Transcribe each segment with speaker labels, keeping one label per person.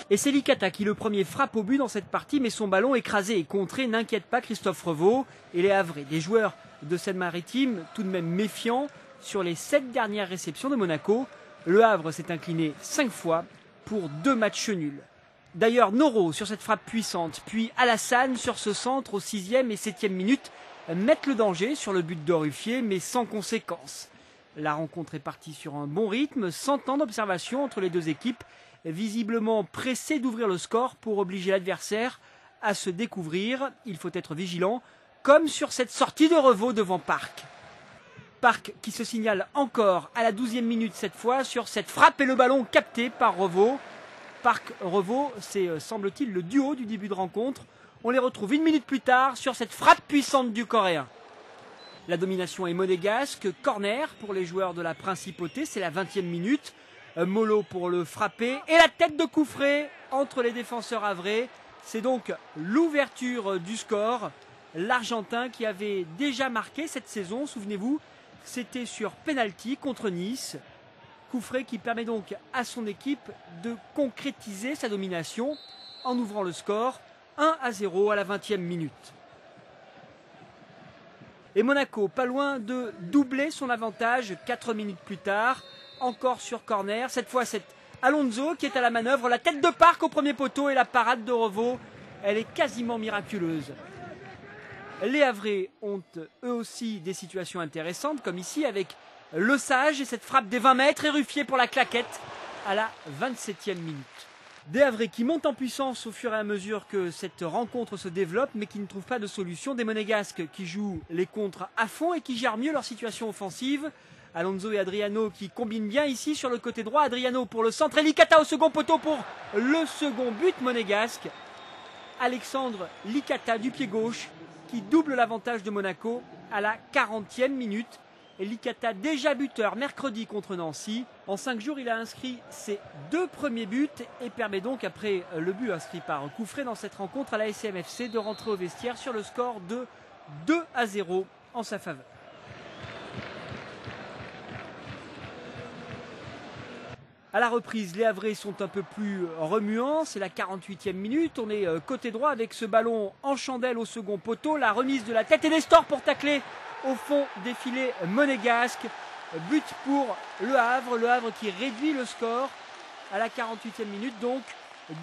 Speaker 1: Et c'est Licata qui le premier frappe au but dans cette partie, mais son ballon écrasé et contré n'inquiète pas Christophe Revaux et les Havrais. Des joueurs de Seine-Maritime tout de même méfiants sur les 7 dernières réceptions de Monaco. Le Havre s'est incliné 5 fois pour 2 matchs nuls. D'ailleurs, Noro sur cette frappe puissante, puis Alassane sur ce centre aux 6e et 7e minutes mettent le danger sur le but de Ruffier, mais sans conséquence. La rencontre est partie sur un bon rythme, sans temps d'observation entre les deux équipes, visiblement pressées d'ouvrir le score pour obliger l'adversaire à se découvrir. Il faut être vigilant, comme sur cette sortie de Revaux devant Parc. Parc qui se signale encore à la 12e minute cette fois sur cette frappe et le ballon capté par Revaux. Parc-Revaux, c'est semble-t-il le duo du début de rencontre. On les retrouve 1 minute plus tard sur cette frappe puissante du Coréen. La domination est monégasque, corner pour les joueurs de la Principauté, c'est la 20e minute. Molo pour le frapper et la tête de Couffret entre les défenseurs havrais. C'est donc l'ouverture du score. L'Argentin qui avait déjà marqué cette saison, souvenez-vous, c'était sur penalty contre Nice. Couffret qui permet donc à son équipe de concrétiser sa domination en ouvrant le score 1-0 à la 20e minute. Et Monaco pas loin de doubler son avantage 4 minutes plus tard, encore sur corner. Cette fois c'est Alonso qui est à la manœuvre, la tête de Parc au premier poteau et la parade de Revaux, elle est quasiment miraculeuse. Les Havrais ont eux aussi des situations intéressantes comme ici avec Le Sage et cette frappe des 20 mètres et Ruffier pour la claquette à la 27e minute. Des Havrais qui montent en puissance au fur et à mesure que cette rencontre se développe mais qui ne trouvent pas de solution. Des Monégasques qui jouent les contres à fond et qui gèrent mieux leur situation offensive. Alonso et Adriano qui combinent bien ici sur le côté droit. Adriano pour le centre et Licata au second poteau pour le second but monégasque. Alexandre Licata du pied gauche qui double l'avantage de Monaco à la 40e minute. Et Licata déjà buteur mercredi contre Nancy. En 5 jours, il a inscrit ses 2 premiers buts et permet donc, après le but inscrit par Couffret dans cette rencontre à la SMFC, de rentrer au vestiaire sur le score de 2-0 en sa faveur. À la reprise, les Havrais sont un peu plus remuants. C'est la 48e minute. On est côté droit avec ce ballon en chandelle au second poteau. La remise de la tête et Nestor pour tacler au fond des filets monégasques. But pour Le Havre qui réduit le score à la 48e minute. Donc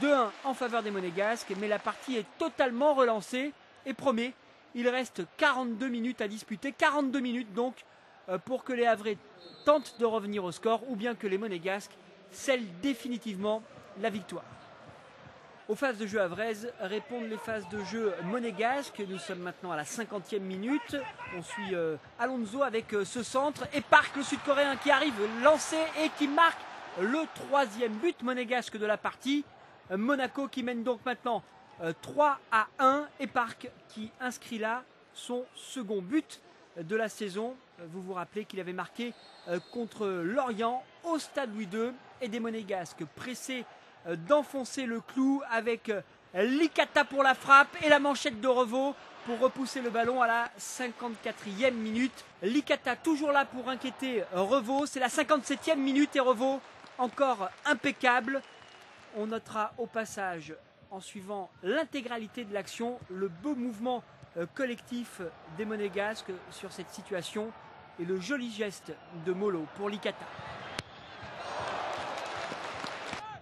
Speaker 1: 2-1 en faveur des Monégasques. Mais la partie est totalement relancée. Et promet, il reste 42 minutes à disputer. 42 minutes donc pour que les Havrais tentent de revenir au score ou bien que les Monégasques scellent définitivement la victoire. Aux phases de jeu havraises répondent les phases de jeu monégasques. Nous sommes maintenant à la 50e minute. On suit Alonso avec ce centre et Parc, le sud-coréen qui arrive lancé et qui marque le 3e but monégasque de la partie. Monaco qui mène donc maintenant 3-1 et Parc qui inscrit là son second but de la saison. Vous vous rappelez qu'il avait marqué contre Lorient au Stade Louis II et des Monégasques pressés d'enfoncer le clou avec Licata pour la frappe et la manchette de Revaux pour repousser le ballon à la 54e minute. Licata toujours là pour inquiéter Revaux. C'est la 57e minute et Revaux encore impeccable. On notera au passage, en suivant l'intégralité de l'action, le beau mouvement collectif des Monégasques sur cette situation et le joli geste de Molo pour Licata.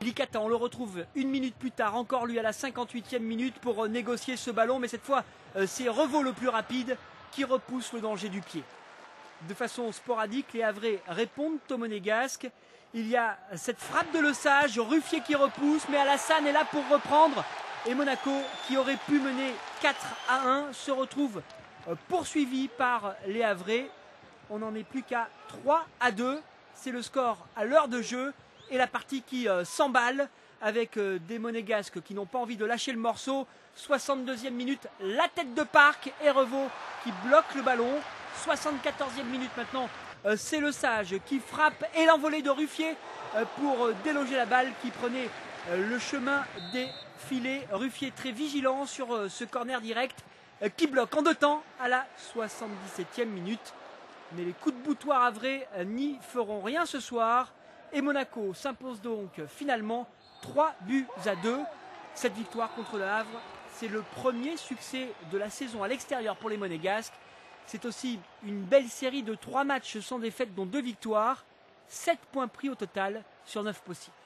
Speaker 1: Licata, on le retrouve 1 minute plus tard, encore lui à la 58e minute pour négocier ce ballon, mais cette fois c'est Revaux le plus rapide qui repousse le danger du pied. De façon sporadique, les Havrais répondent aux Monégasques. Il y a cette frappe de Le Sage, Ruffier qui repousse, mais Alassane est là pour reprendre. Et Monaco, qui aurait pu mener 4-1, se retrouve poursuivi par les Havrais. On n'en est plus qu'à 3-2. C'est le score à l'heure de jeu. Et la partie qui s'emballe avec des Monégasques qui n'ont pas envie de lâcher le morceau. 62e minute, la tête de Parc et Revaux qui bloque le ballon. 74e minute maintenant, c'est Le Sage qui frappe et l'envolée de Ruffier pour déloger la balle qui prenait le chemin des filets. Ruffier très vigilant sur ce corner direct qui bloque en 2 temps à la 77e minute. Mais les coups de boutoir havrais n'y feront rien ce soir. Et Monaco s'impose donc finalement 3-2. Cette victoire contre le Havre, c'est le premier succès de la saison à l'extérieur pour les Monégasques. C'est aussi une belle série de 3 matchs sans défaite dont 2 victoires. 7 points pris au total sur 9 possibles.